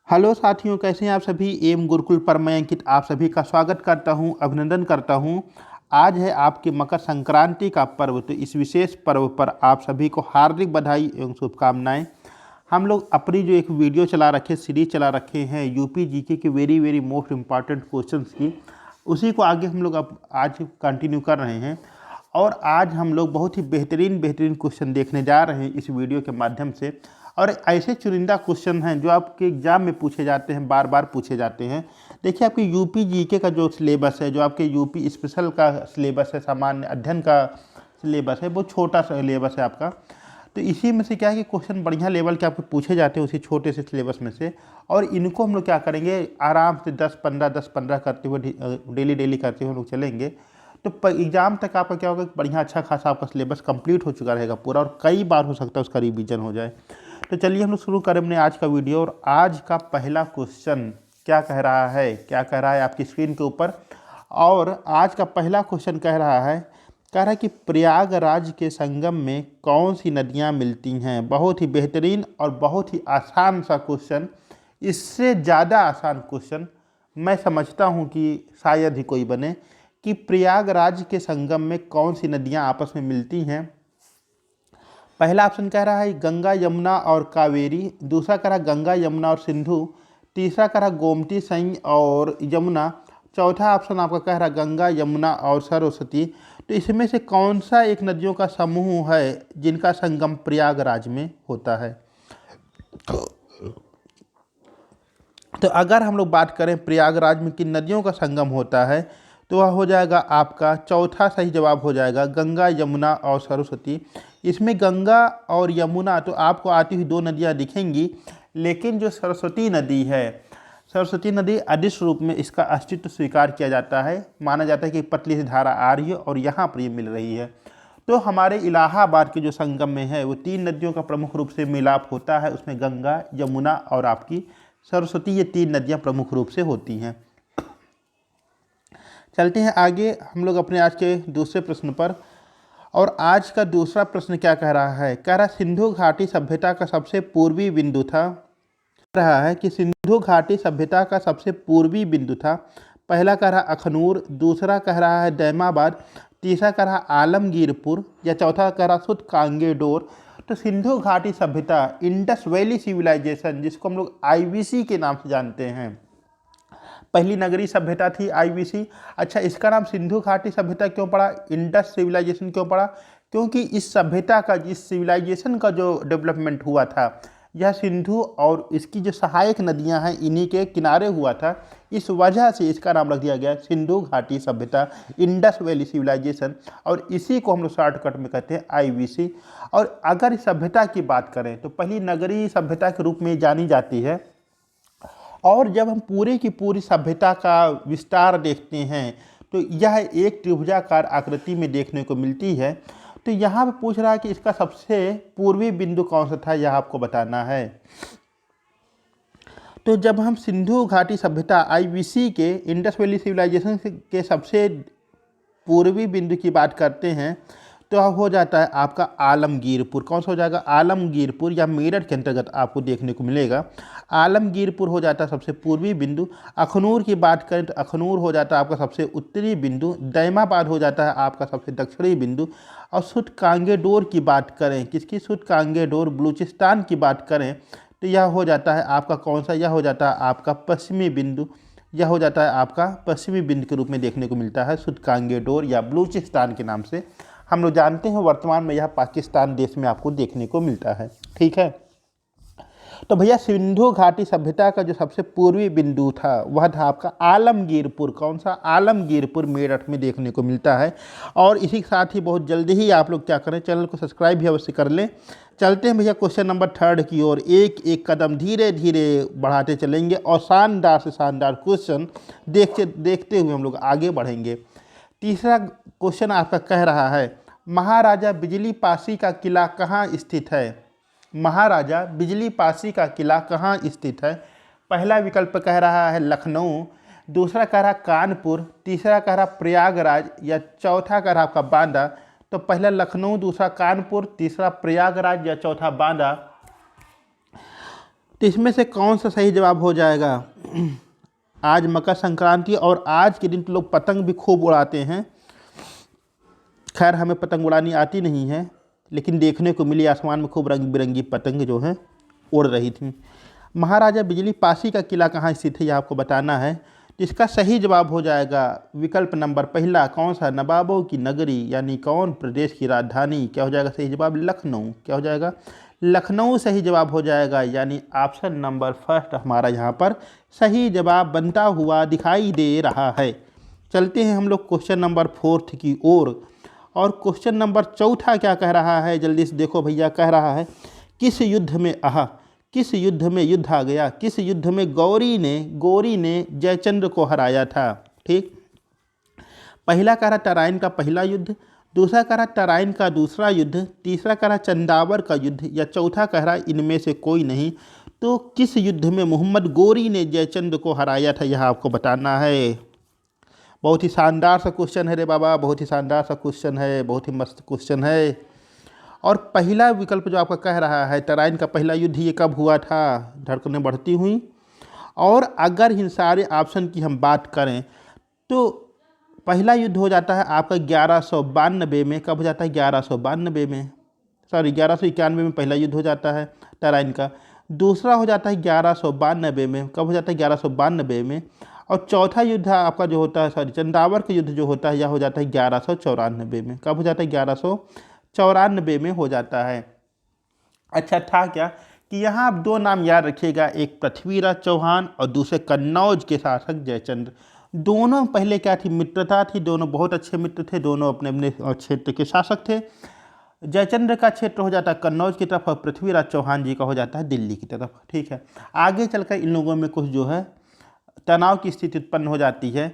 Hello साथियों, कैसे हैं आप सभी। एम गुरुकुल पर मैं अंकित आप सभी का स्वागत करता हूं, अभिनंदन करता हूं। आज है आपके मकर संक्रांति का पर्व, तो इस विशेष पर्व पर आप सभी को हार्दिक बधाई एवं शुभकामनाएं। हम लोग अपनी जो एक वीडियो चला रखे, सीरीज चला रखे हैं यूपी जीके के very very most important questions की, उसी को आगे हम लोग अब आज कंटिन्यू कर रहे हैं। और आज हम लोग बहुत ही बेहतरीन बेहतरीन क्वेश्चन देखने जा रहे हैं इस वीडियो के माध्यम से। और ऐसे चुनिंदा क्वेश्चन हैं जो आपके एग्जाम में पूछे जाते हैं, बार बार पूछे जाते हैं। देखिए, आपके यूपी जीके का जो सिलेबस है, जो आपके यूपी स्पेशल का सिलेबस है, सामान्य अध्ययन का सिलेबस है, वो छोटा सा सिलेबस है आपका। तो इसी में से क्या है कि क्वेश्चन बढ़िया लेवल के आपके पूछे जाते हैं उसी छोटे से सिलेबस में से। और इनको हम लोग क्या करेंगे, आराम से 10-15 करते हुए डेली डेली करते हुए हम लोग चलेंगे। तो एग्जाम तक आपका क्या होगा, बढ़िया अच्छा खासा आपका सिलेबस कंप्लीट हो चुका रहेगा पूरा, और कई बार हो सकता है उसका रिवीजन हो जाए। तो चलिए हम लोग शुरू करें अपने आज का वीडियो। और आज का पहला क्वेश्चन क्या कह रहा है आपकी स्क्रीन के ऊपर। और आज का पहला क्वेश्चन कह रहा है कि प्रयागराज के संगम में कौन सी नदियां मिलती हैं। बहुत ही बेहतरीन और बहुत ही आसान सा क्वेश्चन। इससे ज़्यादा आसान क्वेश्चन मैं समझता हूं कि शायद ही कोई बने, कि प्रयागराज के संगम में कौन सी नदियां आपस में मिलती हैं। पहला ऑप्शन कह रहा है गंगा यमुना और कावेरी, दूसरा कह रहा है गंगा यमुना और सिंधु, तीसरा कह रहा है गोमती संय और यमुना, चौथा ऑप्शन आपका कह रहा है गंगा यमुना और सरस्वती। तो इसमें से कौन सा एक नदियों का समूह है जिनका संगम प्रयागराज में होता है। तो अगर हम लोग बात करें प्रयागराज में किन नदियों का संगम होता है, तो वह हो जाएगा आपका चौथा सही जवाब हो जाएगा गंगा यमुना और सरस्वती। इसमें गंगा और यमुना तो आपको आती हुई दो नदियां दिखेंगी, लेकिन जो सरस्वती नदी है, सरस्वती नदी अदृश्य रूप में इसका अस्तित्व स्वीकार किया जाता है। माना जाता है कि पतली सी धारा आ रही है और यहाँ पर ये मिल रही है। तो हमारे इलाहाबाद के जो संगम में है वो तीन नदियों का प्रमुख रूप से मिलाप होता है। उसमें गंगा, यमुना और आपकी सरस्वती, ये तीन नदियाँ प्रमुख रूप से होती हैं। चलते हैं आगे हम लोग अपने आज के दूसरे प्रश्न पर। और आज का दूसरा प्रश्न क्या कह रहा है, कह रहा सिंधु घाटी सभ्यता का सबसे पूर्वी बिंदु था। रहा है कि सिंधु घाटी सभ्यता का सबसे पूर्वी बिंदु था। पहला कह रहा अखनूर, दूसरा कह रहा है दैमाबाद, तीसरा कह रहा आलमगीरपुर, या चौथा कह रहा सुत कांगेडोर। तो सिंधु घाटी सभ्यता, इंडस वैली सिविलाइजेशन, जिसको हम लोग आईवीसी के नाम से जानते हैं, पहली नगरीय सभ्यता थी आईवीसी। अच्छा, इसका नाम सिंधु घाटी सभ्यता क्यों पड़ा, इंडस सिविलाइजेशन क्यों पड़ा? क्योंकि इस सभ्यता का, इस सिविलाइजेशन का जो डेवलपमेंट हुआ था, यह सिंधु और इसकी जो सहायक नदियां हैं इन्हीं के किनारे हुआ था। इस वजह से इसका नाम रख दिया गया सिंधु घाटी सभ्यता, इंडस वैली सिविलाइजेशन। और इसी को हम लोग शॉर्टकट में कहते हैं आईवीसी। और अगर इस सभ्यता की बात करें तो पहली नगरीय सभ्यता के रूप में जानी जाती है। और जब हम पूरे की पूरी सभ्यता का विस्तार देखते हैं तो यह एक त्रिभुजाकार आकृति में देखने को मिलती है। तो यहाँ पे पूछ रहा है कि इसका सबसे पूर्वी बिंदु कौन सा था, यह आपको बताना है। तो जब हम सिंधु घाटी सभ्यता आईवीसी के, इंडस वैली सिविलाइजेशन के सबसे पूर्वी बिंदु की बात करते हैं तो हो जाता है आपका आलमगीरपुर। कौन सा हो जाएगा, आलमगीरपुर, या मेरठ के अंतर्गत आपको देखने को मिलेगा। आलमगीरपुर हो जाता है सबसे पूर्वी बिंदु। अखनूर की बात करें तो अखनूर हो जाता है आपका सबसे उत्तरी बिंदु। दैमाबाद हो जाता है आपका सबसे दक्षिणी बिंदु। और सुत कांगेडोर की बात करें, किसकी, सुत कांगेडोर, बलूचिस्तान की बात करें तो यह हो जाता है आपका कौन सा, यह हो जाता है आपका पश्चिमी बिंदु। यह हो जाता है आपका पश्चिमी बिंदु के रूप में देखने को मिलता है, सुत कांगेडोर या बलूचिस्तान के नाम से हम लोग जानते हैं। वर्तमान में यह पाकिस्तान देश में आपको देखने को मिलता है। ठीक है, तो भैया सिंधु घाटी सभ्यता का जो सबसे पूर्वी बिंदु था वह था आपका आलमगीरपुर। कौन सा, आलमगीरपुर, मेरठ में देखने को मिलता है। और इसी के साथ ही बहुत जल्दी ही आप लोग क्या करें, चैनल को सब्सक्राइब भी अवश्य कर लें। चलते हैं भैया क्वेश्चन नंबर 3 की ओर। एक एक कदम धीरे धीरे बढ़ाते चलेंगे और शानदार से शानदार क्वेश्चन देखते हुए हम लोग आगे बढ़ेंगे। तीसरा क्वेश्चन आपका कह रहा है महाराजा बिजली पासी का किला कहाँ स्थित है। महाराजा बिजली पासी का किला कहाँ स्थित है। पहला विकल्प कह रहा है लखनऊ, दूसरा कह रहा कानपुर, तीसरा कह रहा प्रयागराज, या चौथा कह रहा आपका बांदा। तो पहला लखनऊ, दूसरा कानपुर, तीसरा प्रयागराज या चौथा बांदा। तो इसमें से कौन सा सही जवाब हो जाएगा? आज मकर संक्रांति और आज के दिन तो लोग पतंग भी खूब उड़ाते हैं। खैर हमें पतंग उड़ानी आती नहीं है, लेकिन देखने को मिली आसमान में खूब रंग बिरंगी पतंग जो हैं उड़ रही थी। महाराजा बिजली पासी का किला कहाँ स्थित है यह आपको बताना है। तो इसका सही जवाब हो जाएगा विकल्प नंबर पहला। कौन सा? नवाबों की नगरी, यानी कौन प्रदेश की राजधानी। क्या हो जाएगा सही जवाब? लखनऊ। क्या हो जाएगा? लखनऊ सही जवाब हो जाएगा, यानी ऑप्शन नंबर फर्स्ट हमारा यहाँ पर सही जवाब बनता हुआ दिखाई दे रहा है। चलते हैं हम लोग क्वेश्चन नंबर 4 की ओर। और क्वेश्चन नंबर 4 क्या कह रहा है, जल्दी से देखो भैया। कह रहा है किस युद्ध में किस युद्ध में युद्ध आ गया, किस युद्ध में गौरी ने जयचंद्र को हराया था। ठीक, पहला कह रहा तराइन का पहला युद्ध, दूसरा कह रहा तराइन का दूसरा युद्ध, तीसरा कह रहा चंदावर का युद्ध, या चौथा कह रहा इनमें से कोई नहीं। तो किस युद्ध में मोहम्मद गोरी ने जयचंद्र को हराया था यह आपको बताना है। बहुत ही शानदार सा क्वेश्चन है रे बाबा, बहुत ही शानदार सा क्वेश्चन है, बहुत ही मस्त क्वेश्चन है। और पहला विकल्प जो आपका कह रहा है तराइन का पहला युद्ध, ये कब हुआ था? धड़कनें बढ़ती हुई। और अगर इन सारे ऑप्शन की हम बात करें तो पहला युद्ध हो जाता है आपका 1192 में। कब हो जाता है? 1192 में, सॉरी 1191 में पहला युद्ध हो जाता है तराइन का। दूसरा हो जाता है 1192 में। कब हो जाता है? 1192 में। और चौथा युद्ध आपका जो होता है, सॉरी चंदावर का युद्ध जो होता है यह हो जाता है 1194 में। कब हो जाता है? 1194 में हो जाता है। अच्छा था क्या कि यहाँ आप दो नाम याद रखिएगा, एक पृथ्वीराज चौहान और दूसरे कन्नौज के शासक जयचंद्र। दोनों पहले क्या थी? मित्रता थी, दोनों बहुत अच्छे मित्र थे, दोनों अपने अपने क्षेत्र के शासक थे। जयचंद्र का क्षेत्र हो जाता है कन्नौज की तरफ और पृथ्वीराज चौहान जी का हो जाता है दिल्ली की तरफ। ठीक है, आगे चलकर इन लोगों में कुछ जो है तनाव की स्थिति उत्पन्न हो जाती है।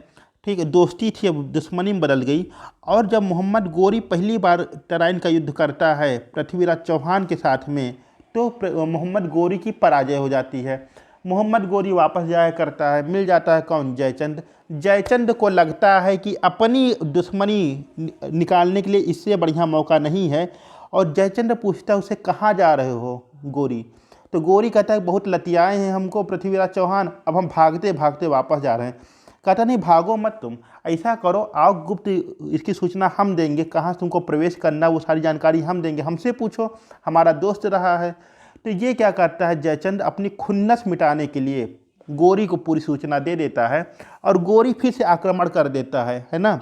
ठीक है, दोस्ती थी अब दुश्मनी में बदल गई। और जब मोहम्मद गोरी पहली बार तराइन का युद्ध करता है पृथ्वीराज चौहान के साथ में, तो मोहम्मद गोरी की पराजय हो जाती है। मोहम्मद गोरी वापस जाया करता है, मिल जाता है कौन? जयचंद्र। जयचंद्र को लगता है कि अपनी दुश्मनी निकालने के लिए इससे बढ़िया मौका नहीं है। और जयचंद्र पूछता है उससे, कहाँ जा रहे हो गोरी? तो गोरी कहता है बहुत लतियाए हैं हमको पृथ्वीराज चौहान, अब हम भागते भागते वापस जा रहे हैं। कहता नहीं भागो मत, तुम ऐसा करो आओ गुप्त इसकी सूचना हम देंगे, कहाँ से तुमको प्रवेश करना वो सारी जानकारी हम देंगे, हमसे पूछो, हमारा दोस्त रहा है। तो ये क्या करता है जयचंद्र, अपनी खुन्नस मिटाने के लिए गोरी को पूरी सूचना दे देता है और गोरी फिर से आक्रमण कर देता है ना।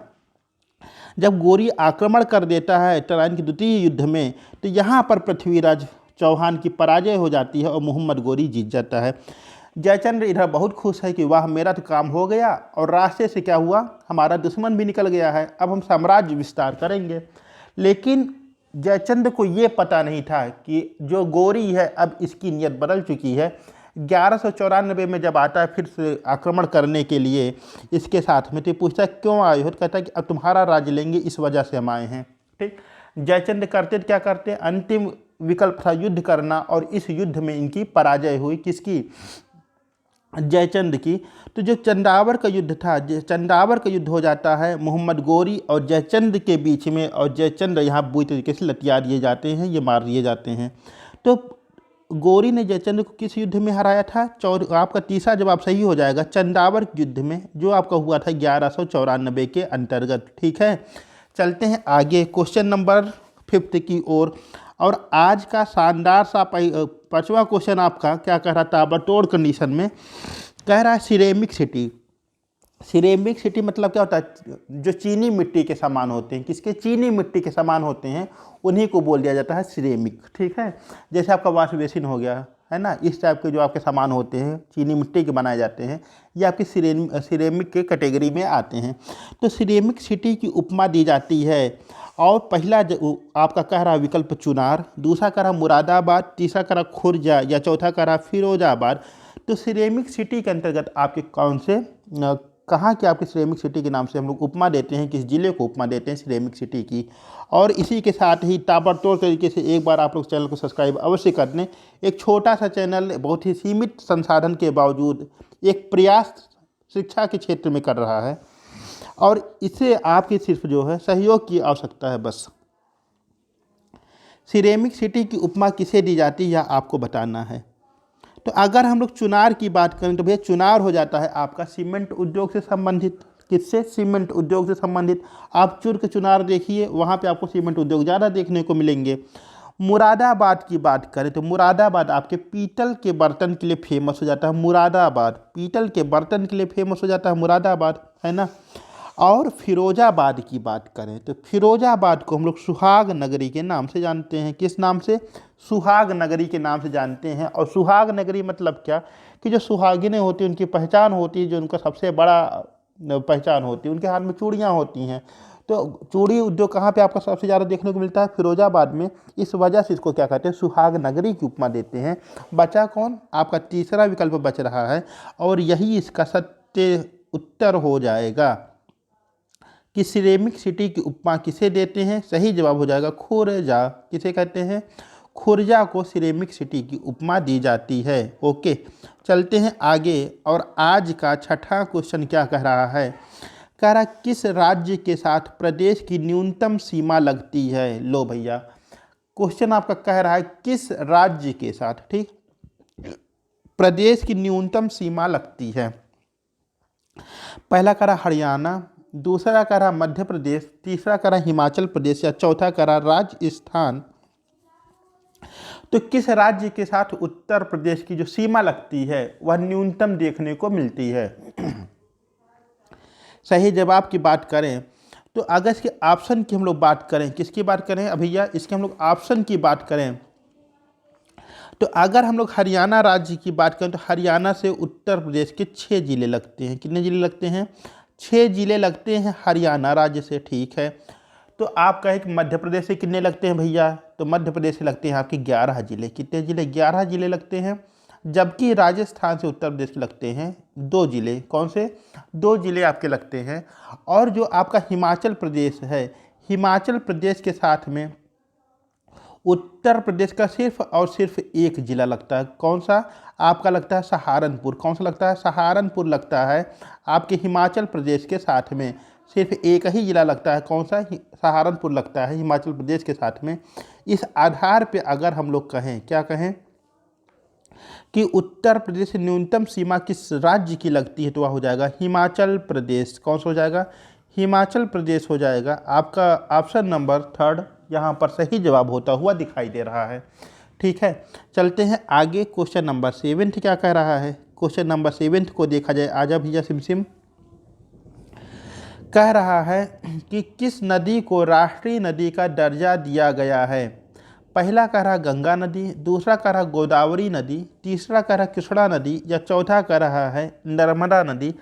जब गोरी आक्रमण कर देता है तराइन के द्वितीय युद्ध में, तो यहाँ पर पृथ्वीराज चौहान की पराजय हो जाती है और मोहम्मद गोरी जीत जाता है। जयचंद्र इधर बहुत खुश है कि वाह मेरा तो काम हो गया, और रास्ते से क्या हुआ, हमारा दुश्मन भी निकल गया है, अब हम साम्राज्य विस्तार करेंगे। लेकिन जयचंद्र को ये पता नहीं था कि जो गोरी है अब इसकी नीयत बदल चुकी है। 1194 में जब आता है फिर से आक्रमण करने के लिए इसके साथ में, तो पूछता है क्यों आए हो? तो कहता है कि अब तुम्हारा राज्य लेंगे, इस वजह से हम आए हैं। ठीक, जयचंद्र करते क्या करते, अंतिम विकल्प था युद्ध करना, और इस युद्ध में इनकी पराजय हुई। किसकी? जयचंद्र की। तो जो चंदावर का युद्ध था, चंदावर का युद्ध हो जाता है मोहम्मद गोरी और जयचंद्र के बीच में, और जयचंद्र यहाँ बुरी तरीके से लतिया दिए जाते हैं, ये मार दिए जाते हैं। तो गोरी ने जयचंद्र को किस युद्ध में हराया था? आपका तीसरा जवाब सही हो जाएगा, चंदावर युद्ध में, जो आपका हुआ था 1194 के अंतर्गत। ठीक है, चलते हैं आगे क्वेश्चन नंबर 5 की ओर। और आज का शानदार सा 5वां क्वेश्चन आपका क्या कह रहा था? ताबड़तोड़ कंडीशन में कह रहा है सिरेमिक सिटी। सिरेमिक सिटी मतलब क्या होता है? जो चीनी मिट्टी के सामान होते हैं, किसके? चीनी मिट्टी के सामान होते हैं, उन्हीं को बोल दिया जाता है सिरेमिक। ठीक है, जैसे आपका वॉश बेसिन हो गया है ना, इस टाइप के जो आपके सामान होते हैं चीनी मिट्टी के बनाए जाते हैं, ये आपकी सिरेमिक के कैटेगरी में आते हैं। तो सिरेमिक सिटी की उपमा दी जाती है। और पहला आपका कह रहा विकल्प चुनार, दूसरा कह रहा मुरादाबाद, तीसरा कह रहा खुर्जा, या चौथा कह रहा फिरोजाबाद। तो सिरेमिक सिटी के अंतर्गत आपके कौन से कहाँ की आपकी सिरेमिक सिटी के नाम से हम लोग उपमा देते हैं, किस जिले को उपमा देते हैं सिरेमिक सिटी की? और इसी के साथ ही ताबड़तोड़ तरीके से एक बार आप लोग चैनल को सब्सक्राइब अवश्य कर दें। एक छोटा सा चैनल बहुत ही सीमित संसाधन के बावजूद एक प्रयास शिक्षा के क्षेत्र में कर रहा है, और इससे आपकी सिर्फ जो है सहयोग की आवश्यकता है बस। सिरेमिक सिटी की उपमा किसे दी जाती है यह आपको बताना है। तो अगर हम लोग चुनार की बात करें तो भैया चुनार हो जाता है आपका सीमेंट उद्योग से संबंधित। किससे? सीमेंट उद्योग से संबंधित। आप चुर्क चुनार देखिए, वहाँ पे आपको सीमेंट उद्योग ज़्यादा देखने को मिलेंगे। मुरादाबाद की बात करें तो मुरादाबाद आपके पीतल के बर्तन के लिए फेमस हो जाता है। मुरादाबाद पीतल के बर्तन के लिए फेमस हो जाता है मुरादाबाद, है ना। और फिरोजाबाद की बात करें तो फिरोजाबाद को हम लोग सुहाग नगरी के नाम से जानते हैं। किस नाम से? सुहाग नगरी के नाम से जानते हैं। और सुहाग नगरी मतलब क्या कि जो सुहागिनें होती हैं उनकी पहचान होती है, जो उनका सबसे बड़ा पहचान होती है, उनके हाथ में चूड़ियाँ होती हैं। तो चूड़ी उद्योग कहाँ पे आपको सबसे ज़्यादा देखने को मिलता है? फिरोजाबाद में। इस वजह से इसको क्या कहते हैं? सुहाग नगरी की उपमा देते हैं। बचा कौन? आपका तीसरा विकल्प बच रहा है और यही इसका सत्य उत्तर हो जाएगा कि सिरेमिक सिटी की उपमा किसे देते हैं? सही जवाब हो जाएगा खुरजा। किसे कहते हैं? खुरजा को सिरेमिक सिटी की उपमा दी जाती है। ओके, चलते हैं आगे। और आज का छठा क्वेश्चन क्या कह रहा है? कह रहा किस राज्य के साथ प्रदेश की न्यूनतम सीमा लगती है? लो भैया, क्वेश्चन आपका कह रहा है किस राज्य के साथ, ठीक, प्रदेश की न्यूनतम सीमा लगती है। पहला कह रहा हरियाणा, दूसरा कह रहा मध्य प्रदेश, तीसरा कह रहा हिमाचल प्रदेश या चौथा कह रहा राजस्थान। तो किस राज्य के साथ उत्तर प्रदेश की जो सीमा लगती है वह न्यूनतम देखने को मिलती है? सही जवाब की बात करें तो अगर इसके ऑप्शन की हम लोग बात करें, किसकी बात करें भैया? इसके हम लोग ऑप्शन की बात करें तो अगर हम लोग हरियाणा राज्य की बात करें तो हरियाणा से उत्तर प्रदेश के 6 जिले लगते हैं। कितने जिले लगते हैं? 6 जिले लगते हैं हरियाणा राज्य से, ठीक है। तो आप कहें कि मध्य प्रदेश से कितने लगते हैं भैया? तो मध्य प्रदेश से लगते हैं आपके 11 जिले। कितने जिले? 11 जिले लगते हैं। जबकि राजस्थान से उत्तर प्रदेश के लगते हैं 2 जिले। कौन से? 2 जिले आपके लगते हैं। और जो आपका हिमाचल प्रदेश है, हिमाचल प्रदेश के साथ में उत्तर प्रदेश का सिर्फ और सिर्फ एक जिला लगता है। कौन सा? आपका लगता है सहारनपुर। कौन सा लगता है? सहारनपुर लगता है आपके हिमाचल प्रदेश के साथ में। सिर्फ एक ही जिला लगता है। कौन सा? सहारनपुर लगता है हिमाचल प्रदेश के साथ में। इस आधार पे अगर हम लोग कहें, क्या कहें कि उत्तर प्रदेश से न्यूनतम सीमा किस राज्य की लगती है, तो वह हो जाएगा हिमाचल प्रदेश। कौन सा हो जाएगा? हिमाचल प्रदेश हो जाएगा। आपका ऑप्शन नंबर 3 यहाँ पर सही जवाब होता हुआ दिखाई दे रहा है, ठीक है। चलते हैं आगे। क्वेश्चन नंबर 7 क्या कह रहा है? क्वेश्चन नंबर 7 को देखा जाए, आजा भैया सिमसिम। कह रहा है कि किस नदी को राष्ट्रीय नदी का दर्जा दिया गया है? पहला कह रहा गंगा नदी, दूसरा कह रहा गोदावरी नदी, तीसरा कह रहा कृष्णा नदी या चौथा कह रहा है नर्मदा नदी।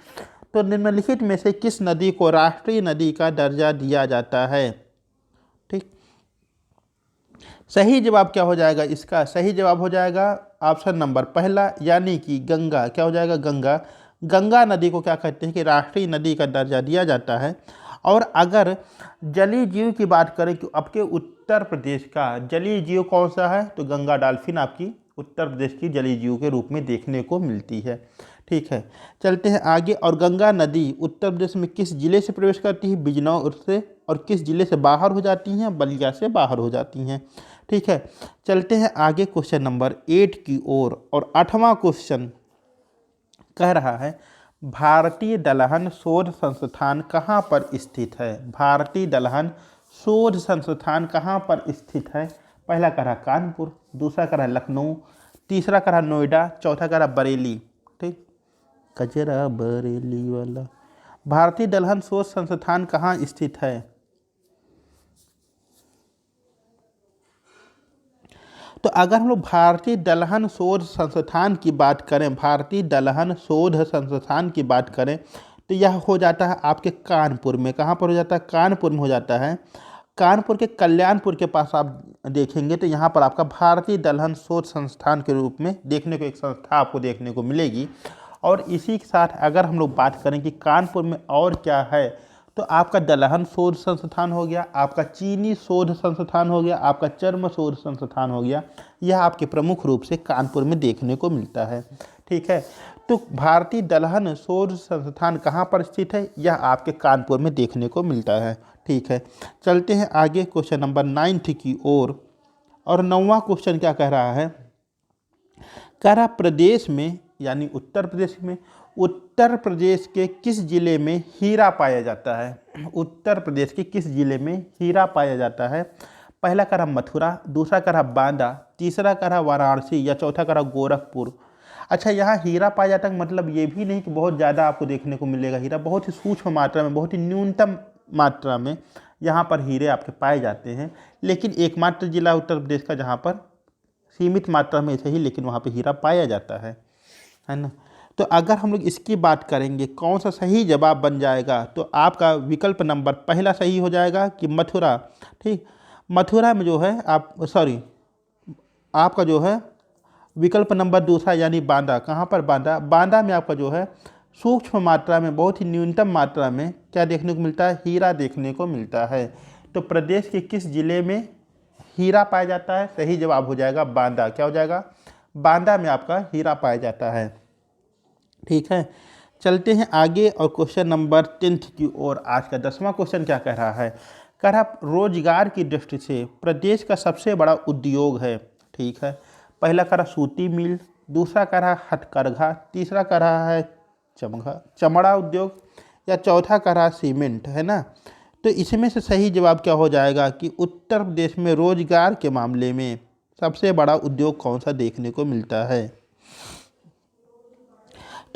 तो निम्नलिखित में से किस नदी को राष्ट्रीय नदी का दर्जा दिया जाता है? ठीक, सही जवाब क्या हो जाएगा इसका? सही जवाब हो जाएगा ऑप्शन नंबर पहला, यानी कि गंगा। क्या हो जाएगा? गंगा। गंगा नदी को क्या कहते हैं कि राष्ट्रीय नदी का दर्जा दिया जाता है। और अगर जलीय जीव की बात करें कि आपके उत्तर प्रदेश का जलीय जीव कौन सा है, तो गंगा डॉल्फिन आपकी उत्तर प्रदेश की जलीय जीव के रूप में देखने को मिलती है, ठीक है। चलते हैं आगे। और गंगा नदी उत्तर प्रदेश में किस जिले से प्रवेश करती है? बिजनौर से। और किस जिले से बाहर हो जाती हैं? बलिया से बाहर हो जाती हैं, ठीक है। चलते हैं आगे क्वेश्चन नंबर 8 की ओर। और 8वां क्वेश्चन कह रहा है भारतीय दलहन शोध संस्थान कहाँ पर स्थित है? भारतीय दलहन शोध संस्थान कहाँ पर स्थित है? पहला कह रहा कानपुर, दूसरा कह रहा लखनऊ, तीसरा कह रहा नोएडा, चौथा कह रहा बरेली, ठीक, कचरा बरेली वाला। भारतीय दलहन शोध संस्थान कहाँ स्थित है? तो अगर हम लोग भारतीय दलहन शोध संस्थान की बात करें, भारतीय दलहन शोध संस्थान की बात करें तो यह हो जाता है आपके कानपुर में। कहाँ पर हो जाता है? कानपुर में हो जाता है। कानपुर के कल्याणपुर के पास आप देखेंगे तो यहाँ पर आपका भारतीय दलहन शोध संस्थान के रूप में देखने को एक संस्था आपको देखने को मिलेगी। और इसी के साथ अगर हम लोग बात करें कि कानपुर में और क्या है, तो आपका दलहन शोध संस्थान हो गया, आपका चीनी शोध संस्थान हो गया, आपका चर्म शोध संस्थान हो गया। यह आपके प्रमुख रूप से कानपुर में देखने को मिलता है, ठीक है। तो भारतीय दलहन शोध संस्थान कहाँ पर स्थित है? यह आपके कानपुर में देखने को मिलता है, ठीक है। चलते हैं आगे क्वेश्चन नंबर 9 की ओर। और 9वां क्वेश्चन क्या कह रहा है? कह रहा प्रदेश में यानी उत्तर प्रदेश में, उत्तर प्रदेश के किस जिले में हीरा पाया जाता है? उत्तर प्रदेश के किस जिले में हीरा पाया जाता है? पहला कह रहा मथुरा, दूसरा कह रहा बांदा, तीसरा कह रहा वाराणसी या चौथा कह रहा गोरखपुर। अच्छा, यहाँ हीरा पाया जाता है मतलब ये भी नहीं कि बहुत ज़्यादा आपको देखने को मिलेगा हीरा, बहुत ही सूक्ष्म मात्रा में, बहुत ही न्यूनतम मात्रा में यहाँ पर हीरे आपके पाए जाते हैं। लेकिन एकमात्र जिला उत्तर प्रदेश का जहाँ पर सीमित मात्रा में सही, लेकिन वहाँ पे हीरा पाया जाता है ना। तो अगर हम लोग इसकी बात करेंगे कौन सा सही जवाब बन जाएगा, तो आपका विकल्प नंबर पहला सही हो जाएगा कि मथुरा। ठीक, मथुरा में जो है आपका जो है विकल्प नंबर दूसरा यानी बांदा। कहाँ पर? बांदा। बांदा में आपका जो है सूक्ष्म मात्रा में, बहुत ही न्यूनतम मात्रा में क्या देखने को मिलता है? हीरा देखने को मिलता है। तो प्रदेश के किस जिले में हीरा पाया जाता है? सही जवाब हो जाएगा बांदा। क्या हो जाएगा? बांदा में आपका हीरा पाया जाता है। ठीक है, चलते हैं आगे और क्वेश्चन नंबर 10 की ओर। आज का 10वां क्वेश्चन क्या कह रहा है? कह रहा रोजगार की दृष्टि से प्रदेश का सबसे बड़ा उद्योग है। ठीक है, पहला कह रहा सूती मिल, दूसरा कह रहा हथकरघा, तीसरा कह रहा है चमड़ा उद्योग या चौथा कह रहा सीमेंट, है ना। तो इसमें से सही जवाब क्या हो जाएगा कि उत्तर प्रदेश में रोजगार के मामले में सबसे बड़ा उद्योग कौन सा देखने को मिलता है?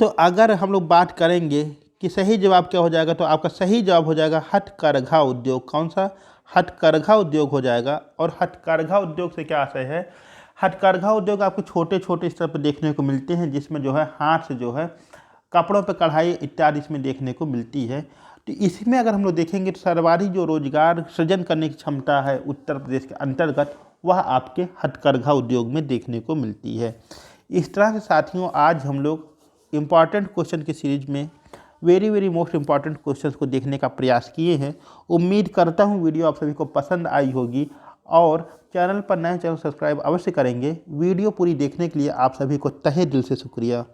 तो अगर हम लोग बात करेंगे कि सही जवाब क्या हो जाएगा, तो आपका सही जवाब हो जाएगा हथकरघा उद्योग। कौन सा? हथकरघा उद्योग हो जाएगा। और हथकरघा उद्योग से क्या आशय है? हथकरघा उद्योग आपको छोटे छोटे स्तर पर देखने को मिलते हैं, जिसमें जो है हाथ से जो है कपड़ों पर कढ़ाई इत्यादि इसमें देखने को मिलती है। तो इसमें अगर हम लोग देखेंगे तो सर्वाधिक जो रोजगार सृजन करने की क्षमता है उत्तर प्रदेश के अंतर्गत, वह आपके हथकरघा उद्योग में देखने को मिलती है। इस तरह से साथियों आज हम लोग इम्पॉर्टेंट क्वेश्चन की सीरीज में वेरी मोस्ट इम्पॉर्टेंट क्वेश्चंस को देखने का प्रयास किए हैं। उम्मीद करता हूँ वीडियो आप सभी को पसंद आई होगी, और चैनल पर नए चैनल सब्सक्राइब अवश्य करेंगे। वीडियो पूरी देखने के लिए आप सभी को तहे दिल से शुक्रिया।